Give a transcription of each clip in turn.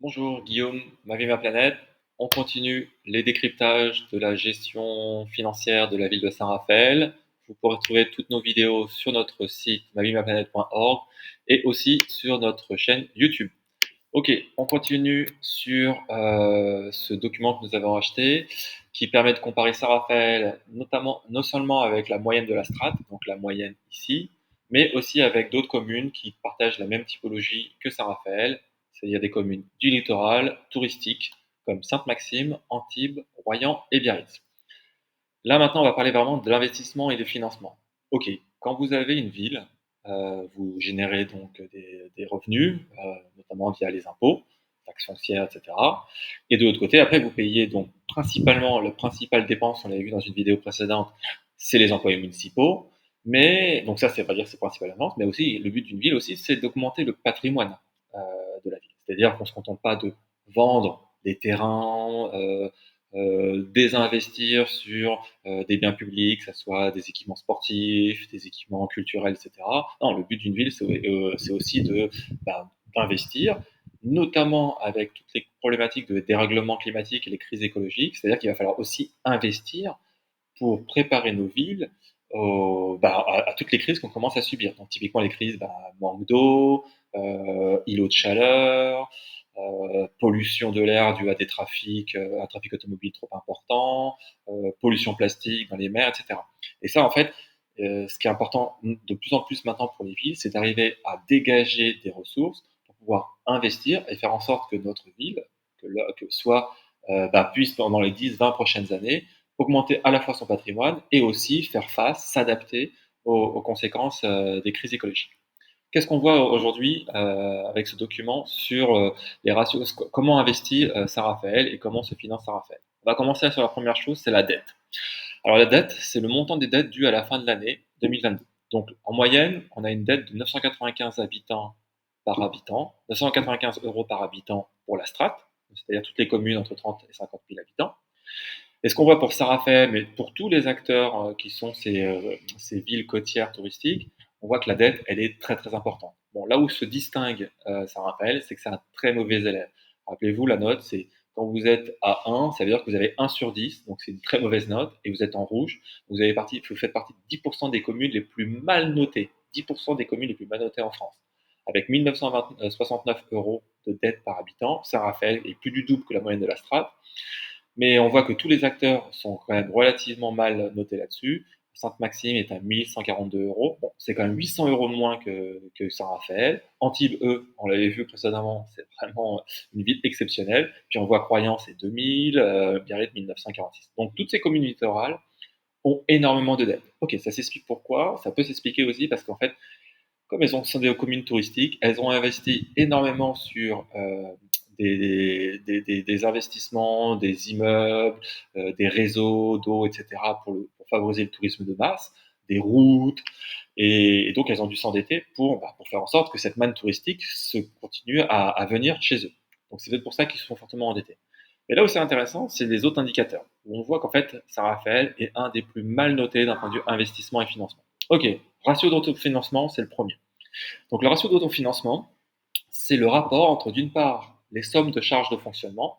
Bonjour Guillaume, ma vie, ma planète. On continue les décryptages de la gestion financière de la ville de Saint-Raphaël. Vous pourrez trouver toutes nos vidéos sur notre site mavimaplanète.org et aussi sur notre chaîne YouTube. Ok, on continue sur ce document que nous avons acheté qui permet de comparer Saint-Raphaël notamment non seulement avec la moyenne de la strate, donc la moyenne ici, mais aussi avec d'autres communes qui partagent la même typologie que Saint-Raphaël, c'est-à-dire des communes du littoral, touristiques, comme Sainte-Maxime, Antibes, Royan et Biarritz. Là maintenant, on va parler vraiment de l'investissement et du financement. Ok, quand vous avez une ville, vous générez donc des revenus, notamment via les impôts, taxes foncières, etc. Et de l'autre côté, après, vous payez donc principalement, le principal dépense, on l'avait vu dans une vidéo précédente, c'est les employés municipaux. Mais, donc ça, c'est pas dire que c'est principalement, mais aussi, le but d'une ville aussi, c'est d'augmenter le patrimoine euh, de la ville. C'est-à-dire qu'on ne se contente pas de vendre des terrains, désinvestir sur des biens publics, que ce soit des équipements sportifs, des équipements culturels, etc. Non, le but d'une ville, c'est aussi d'investir, notamment avec toutes les problématiques de dérèglement climatique et les crises écologiques. C'est-à-dire qu'il va falloir aussi investir pour préparer nos villes à toutes les crises qu'on commence à subir. Donc typiquement les crises, manque d'eau, îlots de chaleur, pollution de l'air due à des trafics, un trafic automobile trop important, pollution plastique dans les mers, etc. Et ça, en fait, ce qui est important de plus en plus maintenant pour les villes, c'est d'arriver à dégager des ressources pour pouvoir investir et faire en sorte que notre ville, que soit, puisse pendant les 10-20 prochaines années augmenter à la fois son patrimoine et aussi faire face, s'adapter aux conséquences des crises écologiques. Qu'est-ce qu'on voit aujourd'hui avec ce document sur les ratios, comment investit Saint-Raphaël et comment se finance Saint-Raphaël? On va commencer sur la première chose, c'est la dette. Alors la dette, c'est le montant des dettes dues à la fin de l'année 2022. Donc en moyenne, on a une dette de 995 habitants par habitant, 995 euros par habitant pour la strate, c'est-à-dire toutes les communes entre 30 et 50 000 habitants. Et ce qu'on voit pour Saint-Raphaël, mais pour tous les acteurs qui sont ces villes côtières touristiques, on voit que la dette, elle est très très importante. Bon, là où se distingue Saint-Raphaël, c'est que c'est un très mauvais élève. Rappelez-vous, la note, c'est quand vous êtes à 1, ça veut dire que vous avez 1 sur 10, donc c'est une très mauvaise note, et vous êtes en rouge, vous faites partie de 10% des communes les plus mal notées, 10% des communes les plus mal notées en France. Avec 1969 euros de dette par habitant, Saint-Raphaël est plus du double que la moyenne de la strate, mais on voit que tous les acteurs sont quand même relativement mal notés là-dessus. Sainte-Maxime est à 1142 euros. Bon, c'est quand même 800 euros de moins que Saint-Raphaël. Antibes, eux, on l'avait vu précédemment, c'est vraiment une ville exceptionnelle. Puis on voit Croyance, c'est 2000, Biarritz, 1946. Donc toutes ces communes littorales ont énormément de dettes. Ok, ça s'explique pourquoi. Ça peut s'expliquer aussi parce qu'en fait, comme sont des communes touristiques, elles ont investi énormément sur des investissements, des immeubles, des réseaux d'eau, etc., pour favoriser le tourisme de masse, des routes, et donc elles ont dû s'endetter pour faire en sorte que cette manne touristique se continue à venir chez eux. Donc c'est peut-être pour ça qu'ils se sont fortement endettés. Et là où c'est intéressant, c'est les autres indicateurs, où on voit qu'en fait, Saint-Raphaël est un des plus mal notés d'un point de vue investissement et financement. Ok, ratio d'autofinancement, c'est le premier. Donc le ratio d'autofinancement, c'est le rapport entre d'une part les sommes de charges de fonctionnement,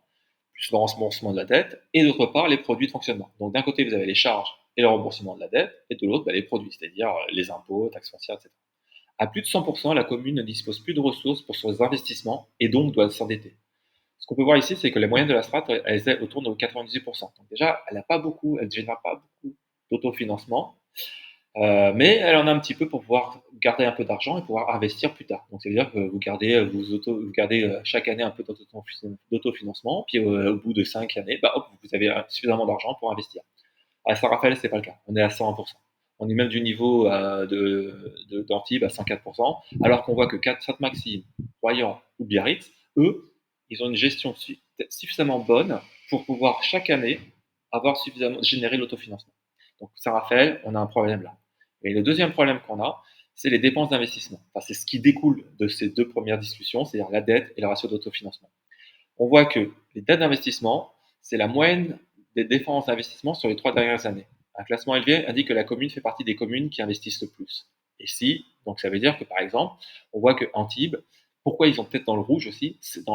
plus le remboursement de la dette, et d'autre part les produits de fonctionnement. Donc d'un côté, vous avez les charges et le remboursement de la dette, et de l'autre, les produits, c'est-à-dire les impôts, taxes foncières, etc. À plus de 100%, la commune ne dispose plus de ressources pour ses investissements et donc doit s'endetter. Ce qu'on peut voir ici, c'est que les moyennes de la strate, elles sont autour de 98%. Donc déjà, elle ne génère pas beaucoup d'autofinancement, mais elle en a un petit peu pour pouvoir garder un peu d'argent et pouvoir investir plus tard. Donc, ça veut dire que vous gardez chaque année un peu d'autofinancement, puis au bout de 5 années, hop, vous avez suffisamment d'argent pour investir. À Saint-Raphaël, c'est pas le cas. On est à 101%. On est même du niveau d'Antibes à 104%, alors qu'on voit que Sainte-Maxime, Royan ou Biarritz, eux, ils ont une gestion suffisamment bonne pour pouvoir chaque année avoir suffisamment généré l'autofinancement. Donc Saint-Raphaël, on a un problème là. Et le deuxième problème qu'on a, c'est les dépenses d'investissement. Enfin, c'est ce qui découle de ces deux premières discussions, c'est-à-dire la dette et le ratio d'autofinancement. On voit que les dettes d'investissement, c'est la moyenne des dépenses d'investissement sur les 3 dernières années. Un classement élevé indique que la commune fait partie des communes qui investissent le plus. Et si, donc ça veut dire que par exemple, on voit que Antibes, Pourquoi ils ont peut-être dans le rouge aussi, c'est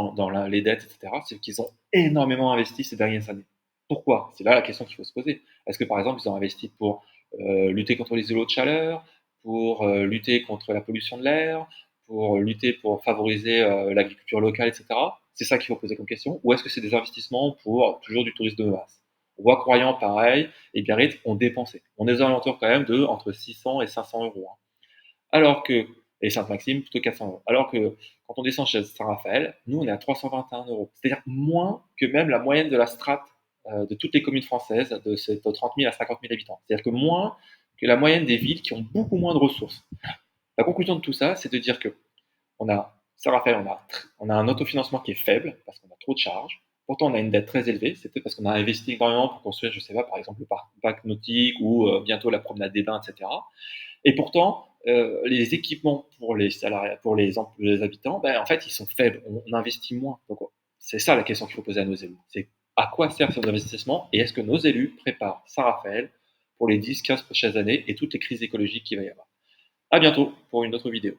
les dettes, etc. C'est qu'ils ont énormément investi ces dernières années. Pourquoi? C'est là la question qu'il faut se poser. Est-ce que par exemple ils ont investi pour lutter contre les îlots de chaleur, pour lutter contre la pollution de l'air, pour lutter pour favoriser l'agriculture locale, etc. C'est ça qu'il faut poser comme question. Ou est-ce que c'est des investissements pour toujours du tourisme de masse? On voit Croyant pareil et Biarritz ont dépensé. On est aux alentours quand même de entre 600 et 500 euros, hein. Alors que, et Sainte-Maxime, plutôt 400 euros. Alors que quand on descend chez Saint-Raphaël, nous, on est à 321 euros. C'est-à-dire moins que même la moyenne de la strate de toutes les communes françaises, de ces 30 000 à 50 000 habitants. C'est-à-dire que moins que la moyenne des villes qui ont beaucoup moins de ressources. La conclusion de tout ça, c'est de dire que on a, Saint-Raphaël, on a un autofinancement qui est faible parce qu'on a trop de charges. Pourtant, on a une dette très élevée. C'était parce qu'on a investi énormément pour construire, je sais pas, par exemple, le parc nautique ou bientôt la promenade des bains, etc. Et pourtant, les équipements pour les salariés, pour les habitants, ben, en fait, ils sont faibles. On investit moins. Donc, c'est ça la question qu'il faut poser à nos élus. C'est à quoi servent ces investissements et est-ce que nos élus préparent Saint-Raphaël pour les 10-15 prochaines années et toutes les crises écologiques qu'il va y avoir. À bientôt pour une autre vidéo.